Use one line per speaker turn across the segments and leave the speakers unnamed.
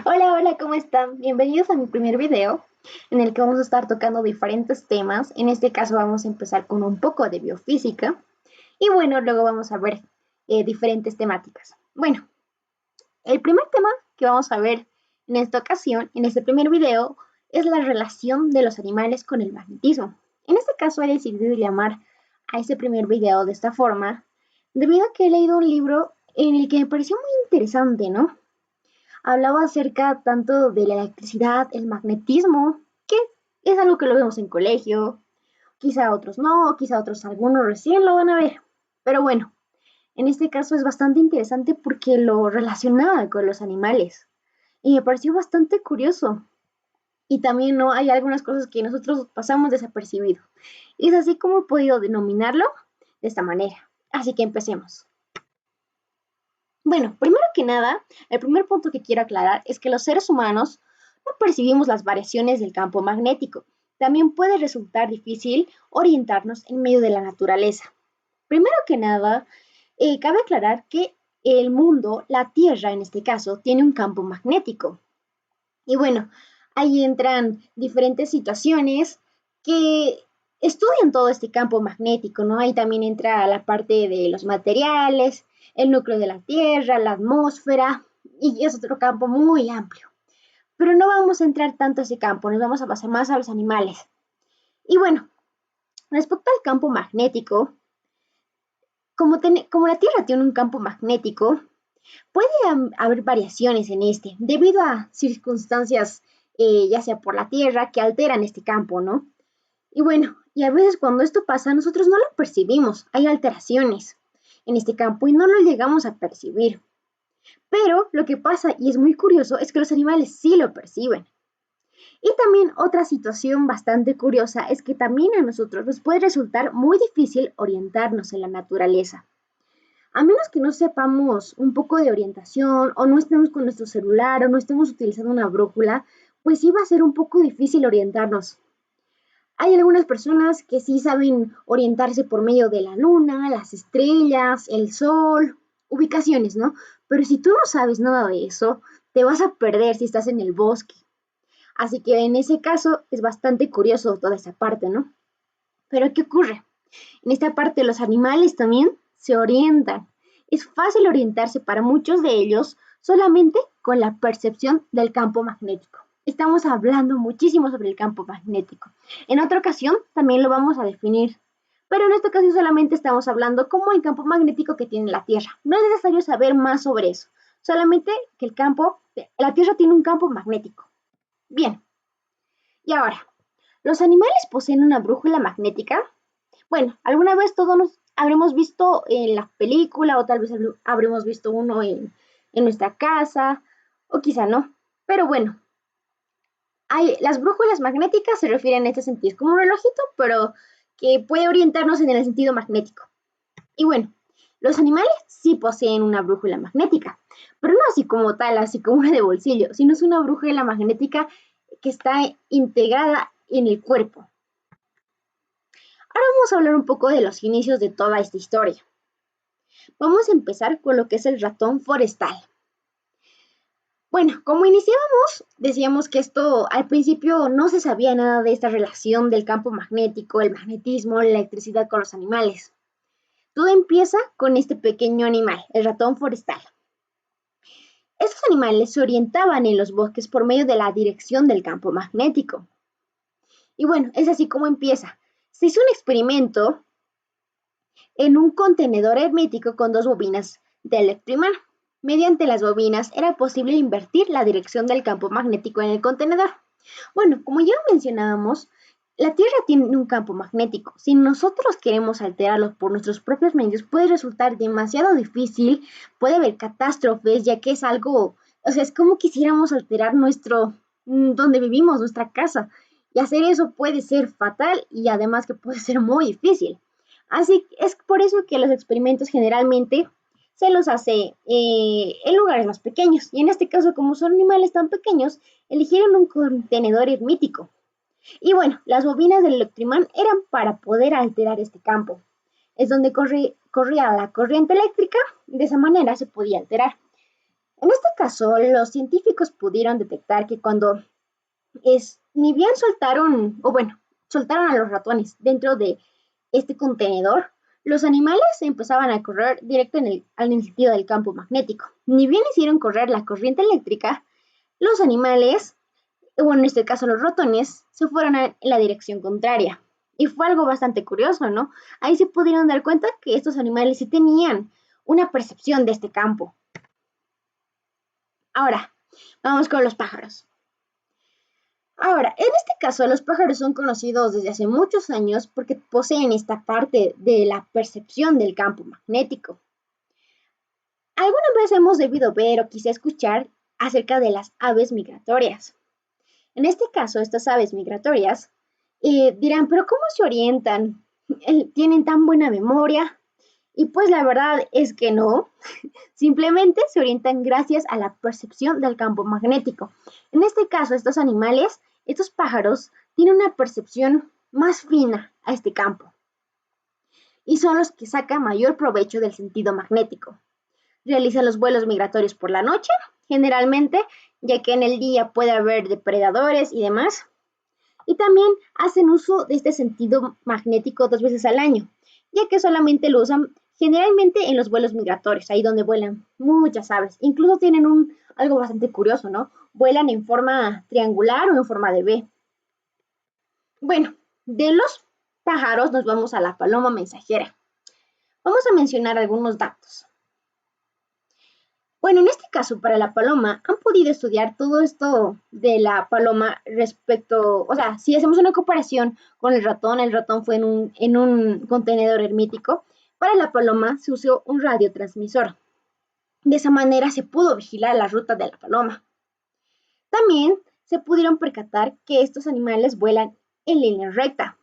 Hola, hola, ¿cómo están? Bienvenidos a mi primer video en el que vamos a estar tocando diferentes temas. En este caso vamos a empezar con un poco de biofísica y bueno, luego vamos a ver diferentes temáticas. Bueno, el primer tema que vamos a ver en esta ocasión, en este primer video, es la relación de los animales con el magnetismo. En este caso he decidido llamar a este primer video de esta forma debido a que he leído un libro en el que me pareció muy interesante, ¿no? Hablaba acerca tanto de la electricidad, el magnetismo, que es algo que lo vemos en colegio, quizá otros no, quizá otros algunos recién lo van a ver. Pero bueno, en este caso es bastante interesante porque lo relacionaba con los animales y me pareció bastante curioso. Y también no hay algunas cosas que nosotros pasamos desapercibido. Y es así como he podido denominarlo de esta manera. Así que empecemos. Bueno, primero que nada, el primer punto que quiero aclarar es que los seres humanos no percibimos las variaciones del campo magnético. También puede resultar difícil orientarnos en medio de la naturaleza. Primero que nada, cabe aclarar que el mundo, la Tierra en este caso, tiene un campo magnético. Y bueno, ahí entran diferentes situaciones que estudian todo este campo magnético, ¿no? Ahí también entra la parte de los materiales, el núcleo de la Tierra, la atmósfera, y es otro campo muy amplio. Pero no vamos a entrar tanto a ese campo, nos vamos a pasar más a los animales. Y bueno, respecto al campo magnético, como la Tierra tiene un campo magnético, puede haber variaciones en este, debido a circunstancias, ya sea por la Tierra, que alteran este campo, ¿no? Y bueno, y a veces cuando esto pasa, nosotros no lo percibimos, hay alteraciones en este campo y no lo llegamos a percibir. Pero lo que pasa, y es muy curioso, es que los animales sí lo perciben. Y también otra situación bastante curiosa es que también a nosotros nos puede resultar muy difícil orientarnos en la naturaleza. A menos que no sepamos un poco de orientación o no estemos con nuestro celular o no estemos utilizando una brújula, pues sí va a ser un poco difícil orientarnos. Hay algunas personas que sí saben orientarse por medio de la luna, las estrellas, el sol, ubicaciones, ¿no? Pero si tú no sabes nada de eso, te vas a perder si estás en el bosque. Así que en ese caso es bastante curioso toda esa parte, ¿no? Pero ¿qué ocurre? En esta parte los animales también se orientan. Es fácil orientarse para muchos de ellos solamente con la percepción del campo magnético. Estamos hablando muchísimo sobre el campo magnético. En otra ocasión también lo vamos a definir, pero en esta ocasión solamente estamos hablando como el campo magnético que tiene la Tierra. No es necesario saber más sobre eso, solamente que la Tierra tiene un campo magnético. Bien, y ahora, ¿los animales poseen una brújula magnética? Bueno, alguna vez todos nos habremos visto en la película o tal vez habremos visto uno en nuestra casa o quizá no. Pero bueno, las brújulas magnéticas se refieren en este sentido, es como un relojito, pero que puede orientarnos en el sentido magnético. Y bueno, los animales sí poseen una brújula magnética, pero no así como tal, así como una de bolsillo, sino es una brújula magnética que está integrada en el cuerpo. Ahora vamos a hablar un poco de los inicios de toda esta historia. Vamos a empezar con lo que es el ratón forestal. Bueno, como iniciábamos, decíamos que esto al principio no se sabía nada de esta relación del campo magnético, el magnetismo, la electricidad con los animales. Todo empieza con este pequeño animal, el ratón forestal. Estos animales se orientaban en los bosques por medio de la dirección del campo magnético. Y bueno, es así como empieza. Se hizo un experimento en un contenedor hermético con dos bobinas de electroimán. Mediante las bobinas era posible invertir la dirección del campo magnético en el contenedor. Bueno, como ya mencionábamos, la Tierra tiene un campo magnético. Si nosotros queremos alterarlo por nuestros propios medios, puede resultar demasiado difícil, puede haber catástrofes, ya que es algo, o sea, es como quisiéramos alterar donde vivimos, nuestra casa. Y hacer eso puede ser fatal y además que puede ser muy difícil. Así que es por eso que los experimentos generalmente se los hace en lugares más pequeños. Y en este caso, como son animales tan pequeños, eligieron un contenedor hermético. Y bueno, las bobinas del electroimán eran para poder alterar este campo. Es donde corría la corriente eléctrica, de esa manera se podía alterar. En este caso, los científicos pudieron detectar que cuando ni bien soltaron a los ratones dentro de este contenedor, los animales empezaban a correr directo en el sentido del campo magnético. Ni bien hicieron correr la corriente eléctrica, los animales, en este caso los ratones, se fueron en la dirección contraria. Y fue algo bastante curioso, ¿no? Ahí se pudieron dar cuenta que estos animales sí tenían una percepción de este campo. Ahora, vamos con los pájaros. Ahora, en este caso, los pájaros son conocidos desde hace muchos años porque poseen esta parte de la percepción del campo magnético. Alguna vez hemos debido ver o quizá escuchar acerca de las aves migratorias. En este caso, estas aves migratorias dirán, pero ¿cómo se orientan? ¿Tienen tan buena memoria? Y pues la verdad es que no, simplemente se orientan gracias a la percepción del campo magnético. En este caso, estos animales, estos pájaros, tienen una percepción más fina a este campo y son los que sacan mayor provecho del sentido magnético. Realizan los vuelos migratorios por la noche, generalmente, ya que en el día puede haber depredadores y demás. Y también hacen uso de este sentido magnético 2 veces al año, ya que solamente lo usan generalmente en los vuelos migratorios, ahí donde vuelan muchas aves. Incluso tienen algo bastante curioso, ¿no? Vuelan en forma triangular o en forma de V. Bueno, de los pájaros nos vamos a la paloma mensajera. Vamos a mencionar algunos datos. Bueno, en este caso, para la paloma, han podido estudiar todo esto de la paloma respecto, o sea, si hacemos una comparación con el ratón fue en un contenedor hermético. Para la paloma se usó un radiotransmisor. De esa manera se pudo vigilar la ruta de la paloma. También se pudieron percatar que estos animales vuelan en línea recta.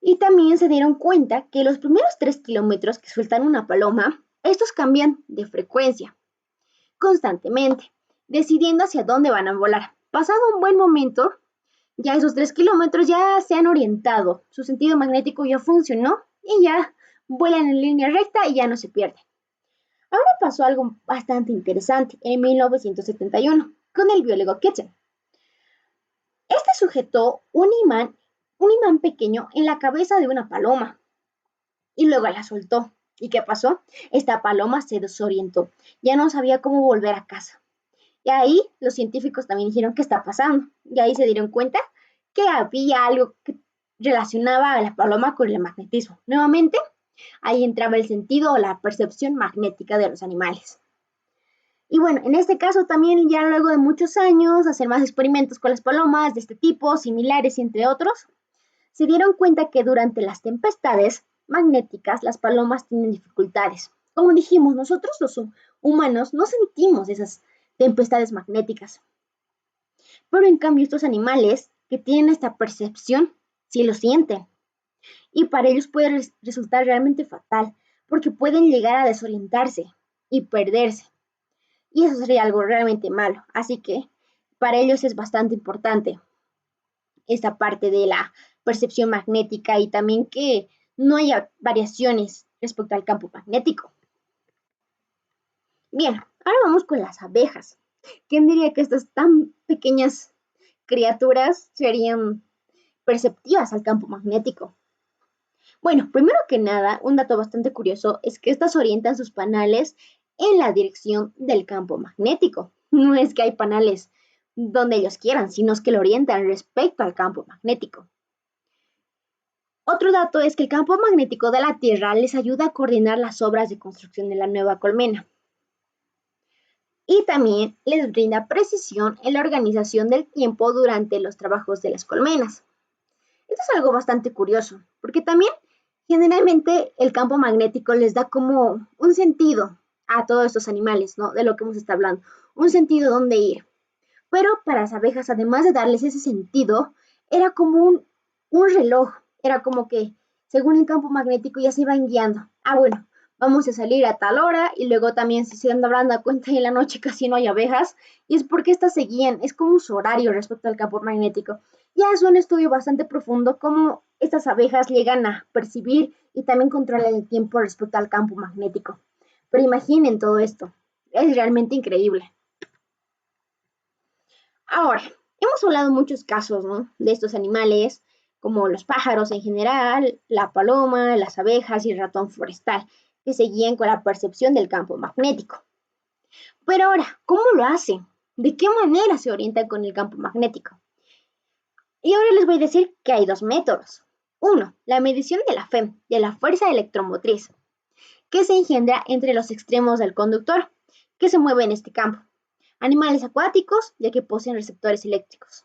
Y también se dieron cuenta que los primeros 3 kilómetros que sueltan una paloma, estos cambian de frecuencia constantemente, decidiendo hacia dónde van a volar. Pasado un buen momento, ya esos 3 kilómetros ya se han orientado, su sentido magnético ya funcionó y ya vuelan en línea recta y ya no se pierden. Ahora pasó algo bastante interesante en 1971 con el biólogo Kitson. Este sujetó un imán pequeño en la cabeza de una paloma y luego la soltó. ¿Y qué pasó? Esta paloma se desorientó, ya no sabía cómo volver a casa. Y ahí los científicos también dijeron qué está pasando. Y ahí se dieron cuenta que había algo que relacionaba a la paloma con el magnetismo. Nuevamente, ahí entraba el sentido o la percepción magnética de los animales. Y bueno, en este caso también ya luego de muchos años, hacer más experimentos con las palomas de este tipo, similares y entre otros, se dieron cuenta que durante las tempestades magnéticas las palomas tienen dificultades. Como dijimos, nosotros los humanos no sentimos esas tempestades magnéticas. Pero en cambio estos animales que tienen esta percepción sí lo sienten. Y para ellos puede resultar realmente fatal, porque pueden llegar a desorientarse y perderse. Y eso sería algo realmente malo. Así que para ellos es bastante importante esta parte de la percepción magnética y también que no haya variaciones respecto al campo magnético. Bien, ahora vamos con las abejas. ¿Quién diría que estas tan pequeñas criaturas serían perceptivas al campo magnético? Bueno, primero que nada, un dato bastante curioso es que estas orientan sus panales en la dirección del campo magnético. No es que hay panales donde ellos quieran, sino es que lo orientan respecto al campo magnético. Otro dato es que el campo magnético de la Tierra les ayuda a coordinar las obras de construcción de la nueva colmena. Y también les brinda precisión en la organización del tiempo durante los trabajos de las colmenas. Esto es algo bastante curioso, porque también generalmente el campo magnético les da como un sentido a todos estos animales, ¿no? De lo que hemos estado hablando, un sentido dónde ir. Pero para las abejas, además de darles ese sentido, era como un reloj, era como que según el campo magnético ya se iban guiando. Ah, bueno, vamos a salir a tal hora y luego también si se andan dando cuenta en la noche casi no hay abejas y es porque estas se guían, es como su horario respecto al campo magnético. Ya es un estudio bastante profundo cómo estas abejas llegan a percibir y también controlar el tiempo respecto al campo magnético. Pero imaginen todo esto. Es realmente increíble. Ahora, hemos hablado muchos casos, ¿no?, de estos animales, como los pájaros en general, la paloma, las abejas y el ratón forestal, que se guían con la percepción del campo magnético. Pero ahora, ¿cómo lo hacen? ¿De qué manera se orientan con el campo magnético? Y ahora les voy a decir que hay dos métodos. Uno, la medición de la FEM, de la fuerza electromotriz, que se engendra entre los extremos del conductor, que se mueve en este campo. Animales acuáticos, ya que poseen receptores eléctricos.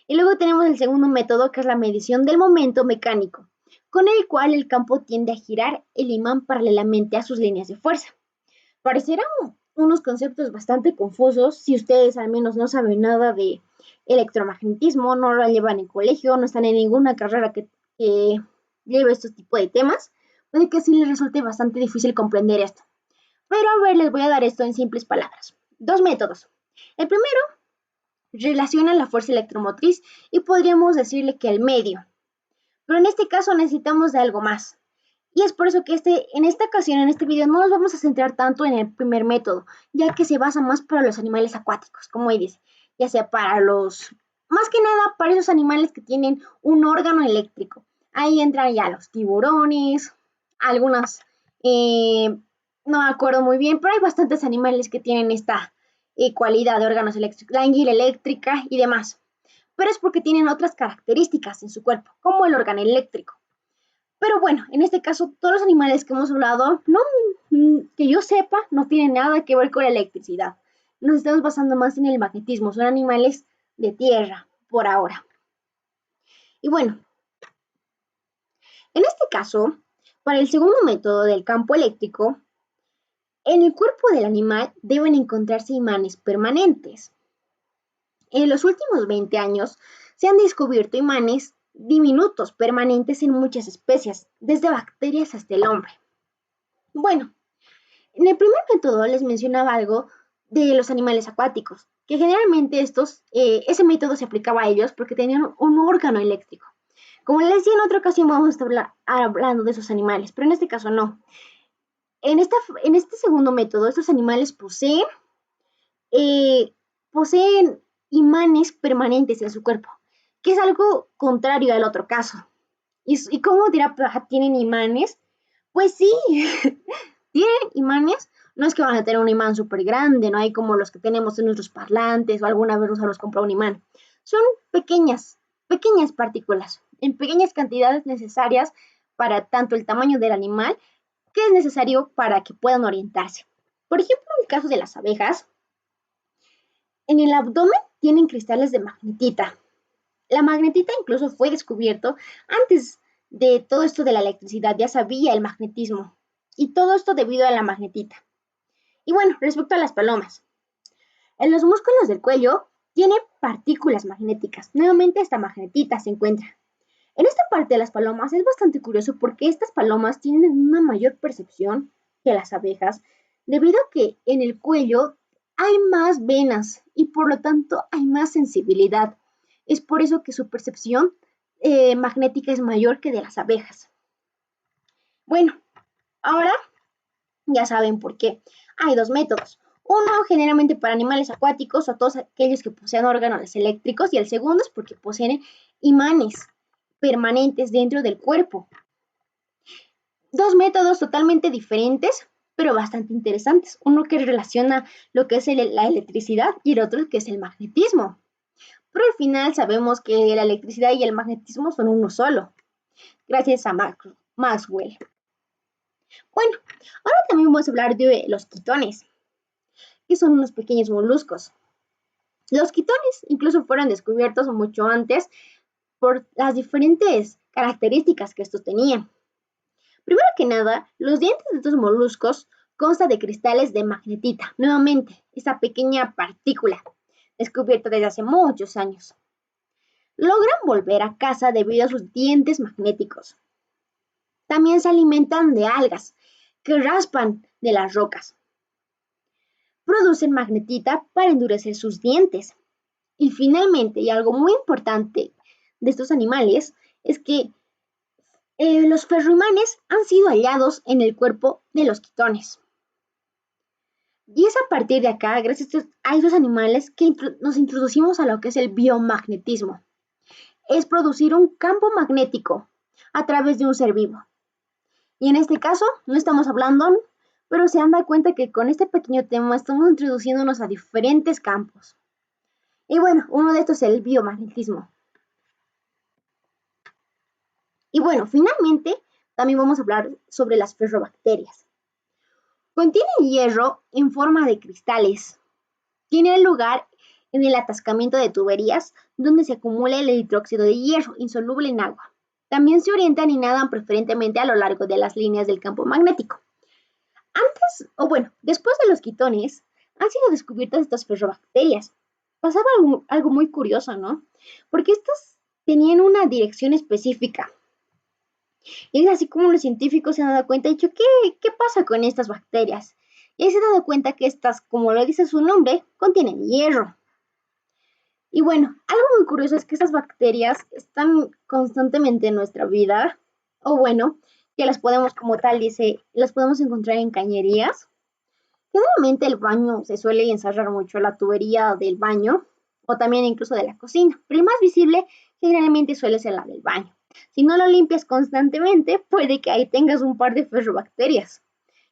Y luego tenemos el segundo método, que es la medición del momento mecánico, con el cual el campo tiende a girar el imán paralelamente a sus líneas de fuerza. Parecerán unos conceptos bastante confusos si ustedes al menos no saben nada de electromagnetismo, no lo llevan en colegio, no están en ninguna carrera que lleve estos tipos de temas. Puede que sí les resulte bastante difícil comprender esto. Pero a ver, les voy a dar esto en simples palabras. Dos métodos. El primero relaciona la fuerza electromotriz y podríamos decirle que el medio. Pero en este caso necesitamos de algo más. Y es por eso que en esta ocasión, en este video, no nos vamos a centrar tanto en el primer método, ya que se basa más para los animales acuáticos, como dice, ya sea más que nada para esos animales que tienen un órgano eléctrico. Ahí entran ya los tiburones, algunas, no me acuerdo muy bien, pero hay bastantes animales que tienen esta cualidad de órganos eléctricos, la anguila eléctrica y demás. Pero es porque tienen otras características en su cuerpo, como el órgano eléctrico. Pero bueno, en este caso, todos los animales que hemos hablado, no, que yo sepa, no tienen nada que ver con la electricidad. Nos estamos basando más en el magnetismo. Son animales de tierra, por ahora. Y bueno, en este caso, para el segundo método del campo eléctrico, en el cuerpo del animal deben encontrarse imanes permanentes. En los últimos 20 años se han descubierto imanes diminutos permanentes en muchas especies, desde bacterias hasta el hombre. Bueno, en el primer método les mencionaba algo de los animales acuáticos, que generalmente ese método se aplicaba a ellos porque tenían un órgano eléctrico. Como les decía, en otra ocasión vamos a estar hablando de esos animales, pero en este caso no. En este segundo método, estos animales poseen imanes permanentes en su cuerpo, que es algo contrario al otro caso. ¿Y cómo dirá, tienen imanes? Pues sí, tienen imanes. No es que van a tener un imán súper grande, no hay como los que tenemos en nuestros parlantes o alguna vez nos comprado un imán. Son pequeñas partículas, en pequeñas cantidades necesarias para tanto el tamaño del animal que es necesario para que puedan orientarse. Por ejemplo, en el caso de las abejas, en el abdomen tienen cristales de magnetita. La magnetita incluso fue descubierto antes de todo esto de la electricidad, ya sabía el magnetismo. Y todo esto debido a la magnetita. Y bueno, respecto a las palomas. En los músculos del cuello tiene partículas magnéticas. Nuevamente esta magnetita se encuentra. En esta parte de las palomas es bastante curioso porque estas palomas tienen una mayor percepción que las abejas debido a que en el cuello hay más venas y por lo tanto hay más sensibilidad. Es por eso que su percepción magnética es mayor que de las abejas. Bueno, ahora ya saben por qué. Hay dos métodos. Uno generalmente para animales acuáticos o todos aquellos que poseen órganos eléctricos y el segundo es porque poseen imanes permanentes dentro del cuerpo. Dos métodos totalmente diferentes, pero bastante interesantes. Uno que relaciona lo que es la electricidad y el otro que es el magnetismo. Pero al final sabemos que la electricidad y el magnetismo son uno solo, gracias a Maxwell. Bueno, ahora también vamos a hablar de los quitones, que son unos pequeños moluscos. Los quitones incluso fueron descubiertos mucho antes por las diferentes características que estos tenían. Primero que nada, los dientes de estos moluscos constan de cristales de magnetita, nuevamente, esa pequeña partícula descubierta desde hace muchos años. Logran volver a casa debido a sus dientes magnéticos. También se alimentan de algas que raspan de las rocas. Producen magnetita para endurecer sus dientes. Y finalmente, y algo muy importante de estos animales, es que los ferroimanes han sido hallados en el cuerpo de los quitones. Y es a partir de acá, gracias a estos animales, que nos introducimos a lo que es el biomagnetismo. Es producir un campo magnético a través de un ser vivo. Y en este caso, no estamos hablando, pero se han dado cuenta que con este pequeño tema estamos introduciéndonos a diferentes campos. Y bueno, uno de estos es el biomagnetismo. Y bueno, finalmente, también vamos a hablar sobre las ferrobacterias. Contienen hierro en forma de cristales. Tienen lugar en el atascamiento de tuberías, donde se acumula el hidróxido de hierro insoluble en agua. También se orientan y nadan preferentemente a lo largo de las líneas del campo magnético. Después de los quitones, han sido descubiertas estas ferrobacterias. Pasaba algo muy curioso, ¿no? Porque estas tenían una dirección específica. Y es así como los científicos se han dado cuenta y dicho, ¿qué pasa con estas bacterias? Y se han dado cuenta que estas, como lo dice su nombre, contienen hierro. Y bueno, algo muy curioso es que estas bacterias están constantemente en nuestra vida, o bueno, que las podemos, como tal dice, las podemos encontrar en cañerías. Generalmente el baño se suele encerrar mucho la tubería del baño, o también incluso de la cocina, pero el más visible generalmente suele ser la del baño. Si no lo limpias constantemente, puede que ahí tengas un par de ferrobacterias.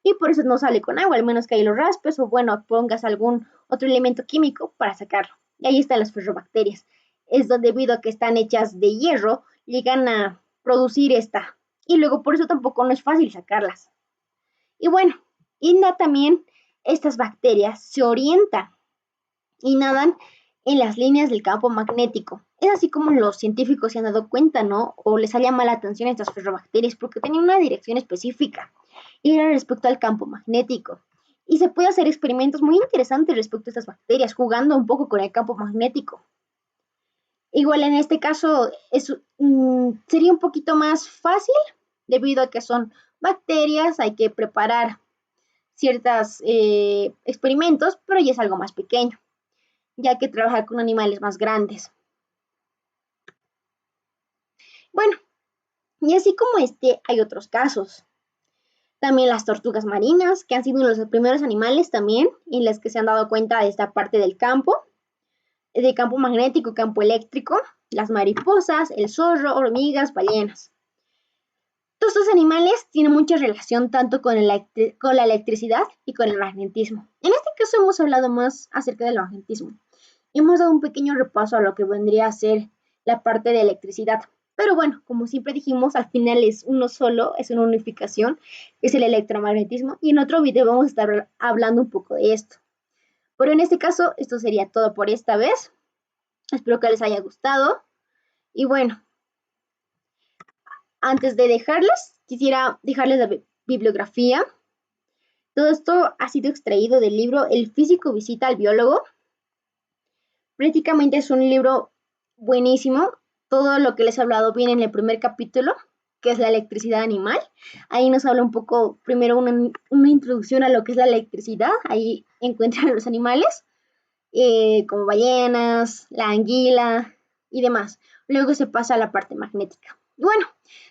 Y por eso no sale con agua, al menos que ahí lo raspes o bueno, pongas algún otro elemento químico para sacarlo. Y ahí están las ferrobacterias. Es debido a que están hechas de hierro, llegan a producir esta. Y luego por eso tampoco no es fácil sacarlas. Y bueno, también estas bacterias se orientan y nadan en las líneas del campo magnético. Es así como los científicos se han dado cuenta, ¿no? O les ha llamado la atención a estas ferrobacterias porque tenían una dirección específica y era respecto al campo magnético. Y se puede hacer experimentos muy interesantes respecto a estas bacterias, jugando un poco con el campo magnético. Igual en este caso sería un poquito más fácil debido a que son bacterias, hay que preparar ciertos experimentos, pero ya es algo más pequeño, ya que trabajar con animales más grandes. Bueno, y así como hay otros casos. También las tortugas marinas, que han sido uno de los primeros animales también, en las que se han dado cuenta de esta parte del campo magnético, campo eléctrico, las mariposas, el zorro, hormigas, ballenas. Todos estos animales tienen mucha relación tanto con la electricidad y con el magnetismo. En este caso hemos hablado más acerca del magnetismo. Hemos dado un pequeño repaso a lo que vendría a ser la parte de electricidad. Pero bueno, como siempre dijimos, al final es uno solo, es una unificación, que es el electromagnetismo. Y en otro video vamos a estar hablando un poco de esto. Pero en este caso, esto sería todo por esta vez. Espero que les haya gustado. Y bueno, antes de dejarles, quisiera dejarles la bibliografía. Todo esto ha sido extraído del libro El físico visita al biólogo. Prácticamente es un libro buenísimo. Todo lo que les he hablado viene en el primer capítulo, que es la electricidad animal. Ahí nos habla un poco, primero una introducción a lo que es la electricidad. Ahí encuentran los animales, como ballenas, la anguila y demás. Luego se pasa a la parte magnética. Y bueno,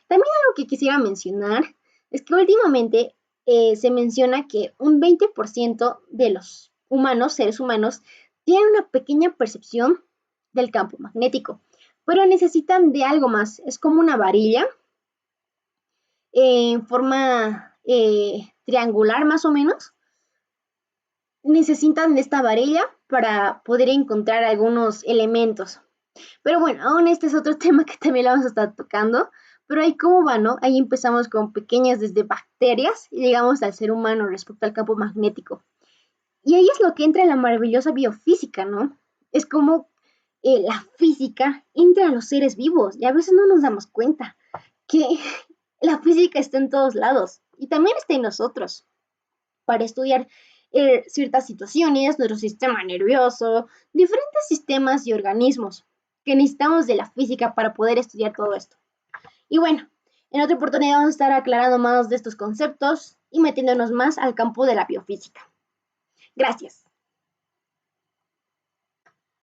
también algo que quisiera mencionar es que últimamente se menciona que un 20% de los humanos, seres humanos, tienen una pequeña percepción del campo magnético, pero necesitan de algo más. Es como una varilla en forma triangular más o menos. Necesitan de esta varilla para poder encontrar algunos elementos. Pero bueno, aún este es otro tema que también lo vamos a estar tocando. Pero ahí cómo va, ¿no? Ahí empezamos con pequeñas desde bacterias y llegamos al ser humano respecto al campo magnético. Y ahí es lo que entra en la maravillosa biofísica, ¿no? Es como la física entra a los seres vivos y a veces no nos damos cuenta que la física está en todos lados y también está en nosotros para estudiar ciertas situaciones, nuestro sistema nervioso, diferentes sistemas y organismos que necesitamos de la física para poder estudiar todo esto. Y bueno, en otra oportunidad vamos a estar aclarando más de estos conceptos y metiéndonos más al campo de la biofísica. Gracias.